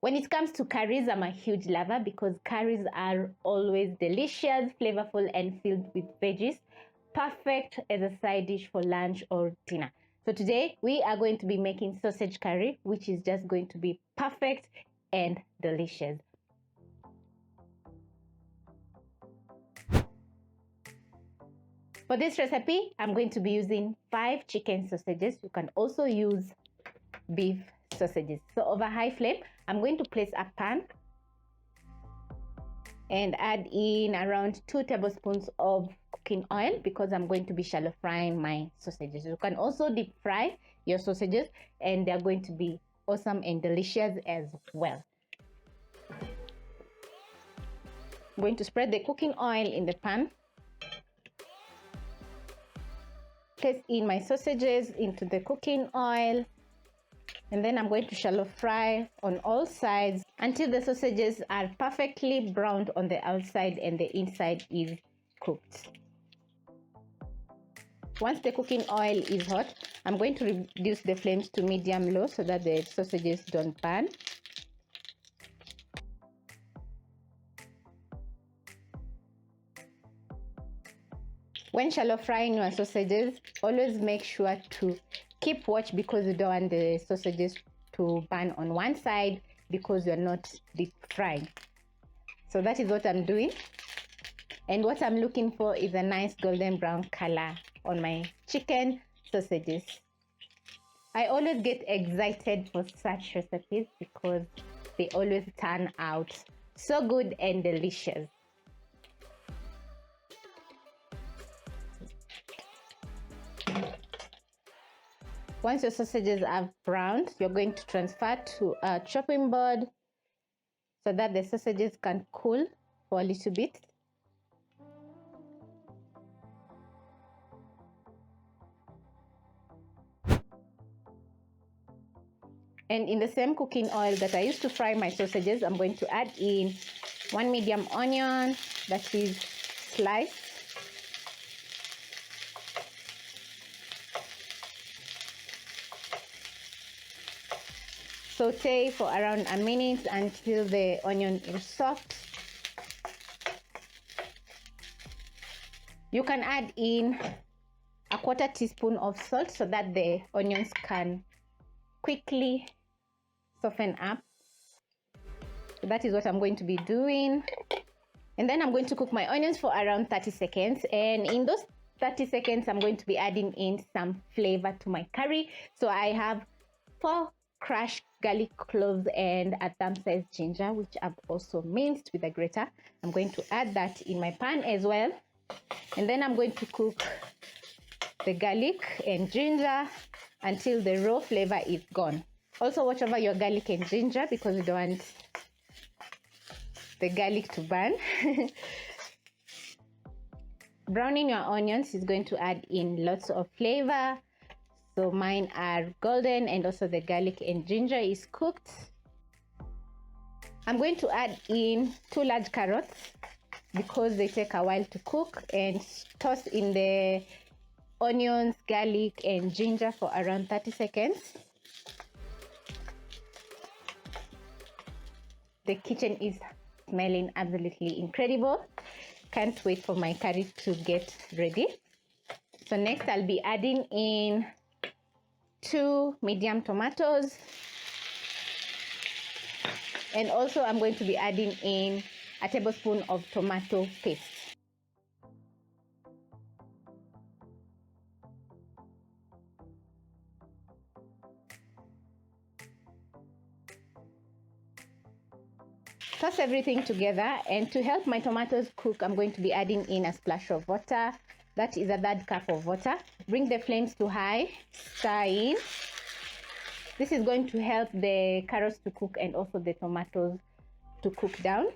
When it comes to curries, I'm a huge lover because curries are always delicious, flavorful, and filled with veggies. Perfect as a side dish for lunch or dinner. So today we are going to be making sausage curry, which is just going to be perfect and delicious. For this recipe, I'm going to be using 5 chicken sausages. You can also use beef sausages. So over high flame, I'm going to place a pan and add in around 2 tablespoons of cooking oil because I'm going to be shallow frying my sausages. You can also deep fry your sausages and they're going to be awesome and delicious as well. I'm going to spread the cooking oil in the pan. Place in my sausages into the cooking oil. And then I'm going to shallow fry on all sides until the sausages are perfectly browned on the outside and the inside is cooked. Once the cooking oil is hot, I'm going to reduce the flames to medium-low so that the sausages don't burn. When shallow frying your sausages, always make sure to keep watch because you don't want the sausages to burn on one side because you're not deep frying. So that is what I'm doing. And what I'm looking for is a nice golden brown color on my chicken sausages. I always get excited for such recipes because they always turn out so good and delicious. Once your sausages are browned, you're going to transfer to a chopping board so that the sausages can cool for a little bit. And in the same cooking oil that I used to fry my sausages, I'm going to add in 1 medium onion that is sliced. Saute for around a minute until the onion is soft. You can add in a 1/4 teaspoon of salt so that the onions can quickly soften up. So that is what I'm going to be doing. And then I'm going to cook my onions for around 30 seconds. And in those 30 seconds, I'm going to be adding in some flavor to my curry. So I have 4 crushed garlic cloves and a thumb-sized ginger, which I've also minced with a grater. I'm going to add that in my pan as well. And then I'm going to cook the garlic and ginger until the raw flavor is gone. Also watch over your garlic and ginger because you don't want the garlic to burn. Browning your onions is going to add in lots of flavor. So mine are golden and also the garlic and ginger is cooked. I'm going to add in 2 large carrots because they take a while to cook, and toss in the onions, garlic and ginger for around 30 seconds. The kitchen is smelling absolutely incredible. Can't wait for my curry to get ready. So next I'll be adding in 2 medium tomatoes, and also I'm going to be adding in a tablespoon of tomato paste. Toss everything together, and to help my tomatoes cook, I'm going to be adding in a splash of water. That is a 1/3 cup of water. Bring the flames to high, stir in. This is going to help the carrots to cook and also the tomatoes to cook down.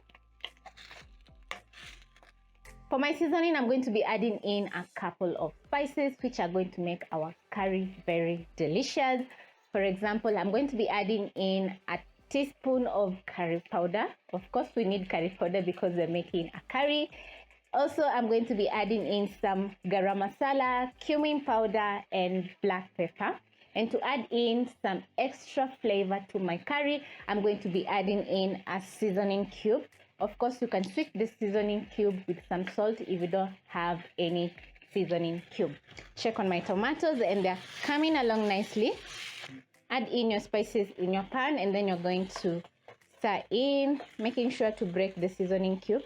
For my seasoning, I'm going to be adding in a couple of spices which are going to make our curry very delicious. For example, I'm going to be adding in a teaspoon of curry powder. Of course, we need curry powder because we're making a curry. Also, I'm going to be adding in some Garam Masala, Cumin powder, and black pepper. And to add in some extra flavor to my curry, I'm going to be adding in a seasoning cube. Of course, you can switch the seasoning cube with some salt if you don't have any seasoning cube. Check on my tomatoes and they're coming along nicely. Add in your spices in your pan and then you're going to stir in, making sure to break the seasoning cube.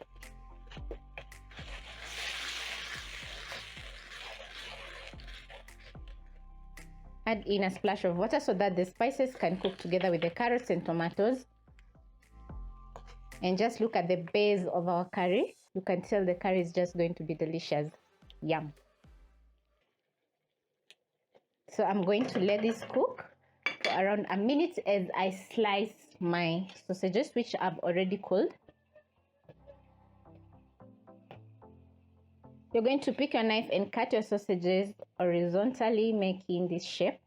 Add in a splash of water so that the spices can cook together with the carrots and tomatoes. And just look at the base of our curry. You can tell the curry is just going to be delicious. Yum. So I'm going to let this cook for around a minute as I slice my sausages, which I've already cooled. You're going to pick your knife and cut your sausages horizontally, making this shape.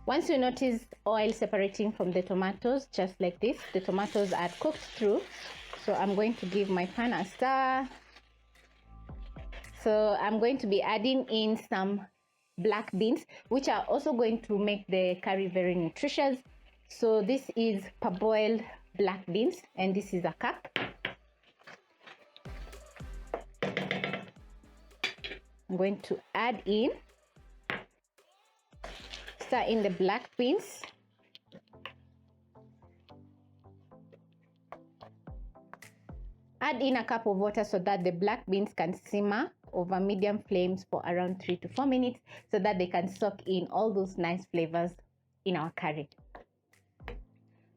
Once you notice oil separating from the tomatoes, just like this, the tomatoes are cooked through. So I'm going to give my pan a stir. So I'm going to be adding in some black beans, which are also going to make the curry very nutritious. So this is parboiled black beans, and this is a cup. I'm going to add in, stir in the black beans. Add in a cup of water so that the black beans can simmer over medium flames for around 3 to 4 minutes so that they can soak in all those nice flavors in our curry.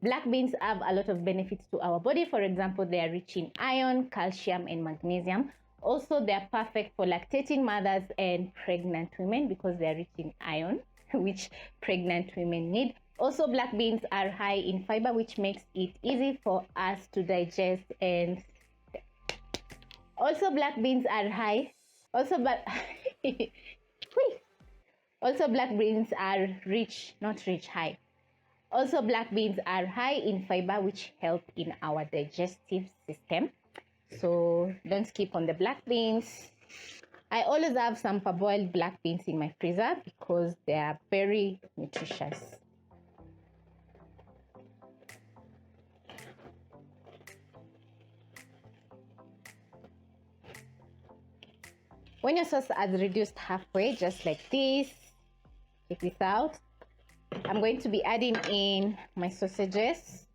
Black beans have a lot of benefits to our body. For example, they are rich in iron, calcium, and magnesium. Also, they are perfect for lactating mothers and pregnant women because they are rich in iron, which pregnant women need. Also, black beans are high in fiber, which makes it easy for us to digest. And also, black beans are high. Also, black beans are rich, not rich, high. Also, black beans are high in fiber, which help in our digestive system. So don't skip on the black beans. I always have some parboiled black beans in my freezer because they are very nutritious. When your sauce has reduced halfway, just like this, check this out. I'm going to be adding in my sausages.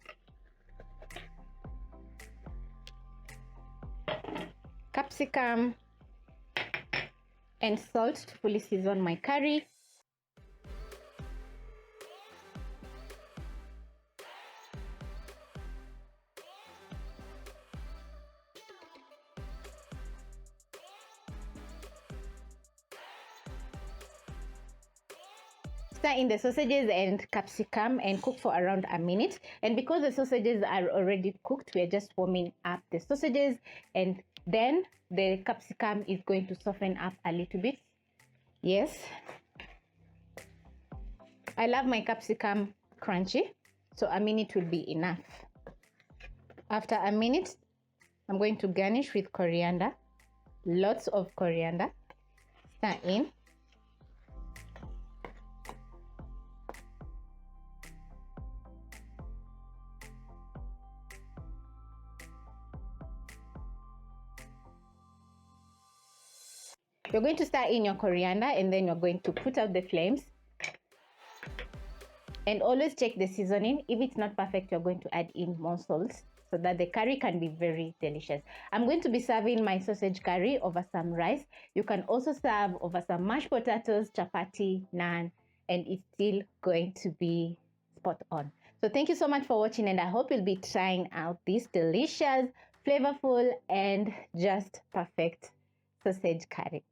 Capsicum and salt to fully season my curry. Stir in the sausages and capsicum and cook for around a minute. And because the sausages are already cooked, we are just warming up the sausages, and then the capsicum is going to soften up a little bit. Yes, I love my capsicum crunchy, so a minute will be enough. After a minute, I'm going to garnish with coriander, lots of coriander. Stir in. You're going to stir in your coriander and then you're going to put out the flames. And always check the seasoning. If it's not perfect, you're going to add in more salt so that the curry can be very delicious. I'm going to be serving my sausage curry over some rice. You can also serve over some mashed potatoes, chapati, naan, and it's still going to be spot on. So thank you so much for watching, and I hope you'll be trying out this delicious, flavorful, and just perfect sausage curry.